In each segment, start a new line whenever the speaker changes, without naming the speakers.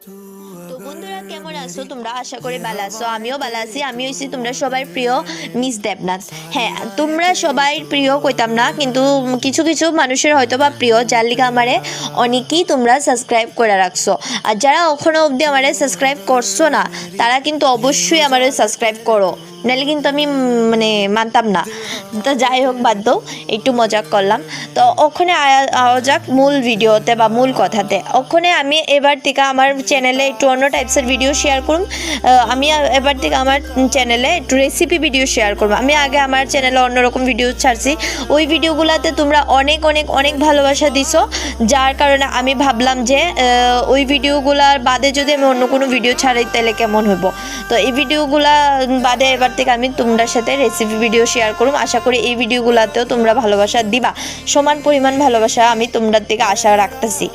তো বন্ধুরা কেমন আছো তোমরা? আশা করি ভালো আছো, আমিও ভালো আছি। আমি হইছি তোমরা সবার প্রিয় মিস দেবনাথ। হ্যাঁ, তোমরা সবাই প্রিয় কইতাম না, কিন্তু কিছু কিছু মানুষের হয়তো বা প্রিয়, যার লিগে আমারে অনেকেই তোমরা সাবস্ক্রাইব করে রাখছো। আর যারা এখনো অবধি আমারে সাবস্ক্রাইব করছো না, তারা কিন্তু অবশ্যই আমারে সাবস্ক্রাইব করো, নাহলে কিন্তু আমি মানে মানতাম না। তো যাই হোক, বাদ দাও, একটু মজাক করলাম। তো ওখানে আওয়া যাক মূল ভিডিওতে বা মূল কথাতে। ওখানে আমি এবার থেকে আমার চ্যানেলে একটু অন্য টাইপসের ভিডিও শেয়ার করুম। আমি এবার থেকে আমার চ্যানেলে একটু রেসিপি ভিডিও শেয়ার করবো। আমি আগে আমার চ্যানেলে অন্যরকম ভিডিও ছাড়ছি, ওই ভিডিওগুলোতে তোমরা অনেক অনেক অনেক ভালোবাসা দিছো, যার কারণে আমি ভাবলাম যে ওই ভিডিওগুলার বাদে যদি আমি অন্য কোনো ভিডিও ছাড়াই তাহলে কেমন হইব। তো এই ভিডিওগুলা বাদে এবার থেকে আমি তোমাদের সাথে রেসিপি ভিডিও শেয়ার করুম। আশা করি এই ভিডিওগুলোতেও তোমরা ভালোবাসা দিবা, সমান পরিমাণ ভালোবাসা আমি তোমাদের থেকে আশা রাখতেছি।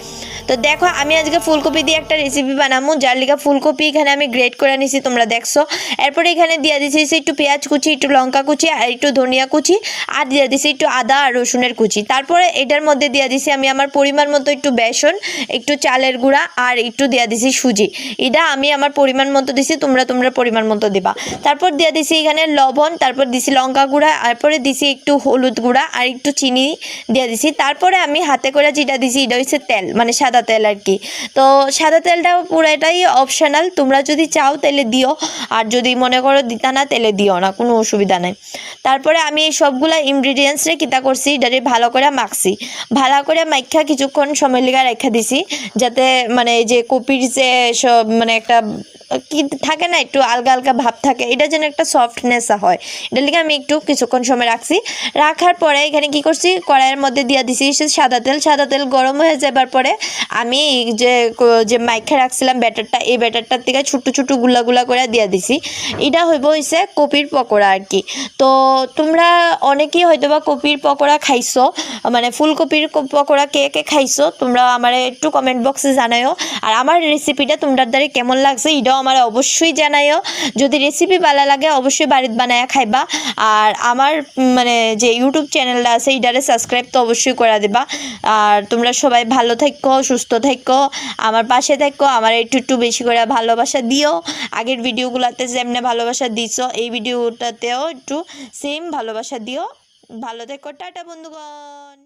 তো দেখো, আমি আজকে ফুলকপি দিয়ে একটা রেসিপি বানাবো, যার লিগা ফুলকপি এখানে আমি গ্রেট করে নিছি, তোমরা দেখছো। এরপরে এখানে দিয়ে দিছি একটু পেঁয়াজ কুচি, একটু লঙ্কা কুচি, আর একটু ধনিয়া কুচি, আর দিয়ে দিছি একটু আদা আর রসুনের কুচি। তারপরে এটার মধ্যে দিয়ে দিছি আমি আমার পরিমাণ মতো একটু বেসন, একটু চালের গুঁড়া, আর একটু দিয়ে দিছি সুজি। এটা আমি আমার পরিমাণ মতো দিছি, তোমরা পরিমাণ মতো দিবা। তারপর দিয়ে দিছি এখানে লবণ, তারপর দিছি লঙ্কা গুঁড়া, তারপরে দিছি একটু হলুদ গুঁড়া আর একটু চিনি দিয়ে দিছি। তারপরে আমি হাতে করে যেটা দিছি এটা হচ্ছে তেল, মানে সাদা তেল আর কি। তো সাদা তেলটা পুরোটাই অপশনাল, তোমরা যদি চাও তাহলে দিও, আর যদি মনে করো দিতা না তাহলে দিও না, কোনো অসুবিধা নেই। তারপরে আমি এই সবগুলা ইনগ্রিডিয়েন্টসরে কিতা করছি, এটারে ভালো করে মাখছি। ভালো করে মাখা কিছুক্ষণ সময় লেগে রেখে দিছি, যাতে মানে যে কপির যে সব মানে একটা কি থাকে না, একটু আলগা আলগা ভাব থাকে, এটা যেন একটা সফটনেস হয়, এটা লিগে আমি একটু কিছুক্ষণ সময় রাখছি। রাখার পরে এখানে কি করছি, কড়াইয়ের মধ্যে দিয়ে দিছি সাদা তেল। সাদা তেল গরম হয়ে যাবার পরে আমি যে যে মাইখা রাখছিলাম ব্যাটারটা, এই ব্যাটারটার থেকে ছোট্ট ছোট্ট গুলা গুলা করে দিয়ে দিছি। এটা হইছে কপির পকোড়া আর কি। তো তোমরা অনেকেই হয়তো বা কপির পকোড়া খাইছো, মানে ফুলকপির পকোড়া কে কে খাইছো তোমরা আমার একটু কমেন্ট বক্সে জানাইও। আর আমার রেসিপিটা তোমরা দ্বারা কেমন লাগছে এটাও আমার অবশ্যই জানাইও। যদি রেসিপি ভালো লাগে অবশ্যই বাড়িতে বানায় খাইবা। আর আমার মানে যে ইউটিউব চ্যানেলটা আছে এটারে সাবস্ক্রাইব তো অবশ্যই করে দিবা। আর তোমরা সবাই ভালো থাকো, সুস্থ থাকো, আমার পাশে থাকো, আমার একটু একটু বেশি করে ভালোবাসা দিও। আগের ভিডিওগুলোতে যেমনি ভালোবাসা দিছো এই ভিডিওটাতেও একটু সেম ভালোবাসা দিও। ভালো থেকো, টাটা বন্ধুগণ।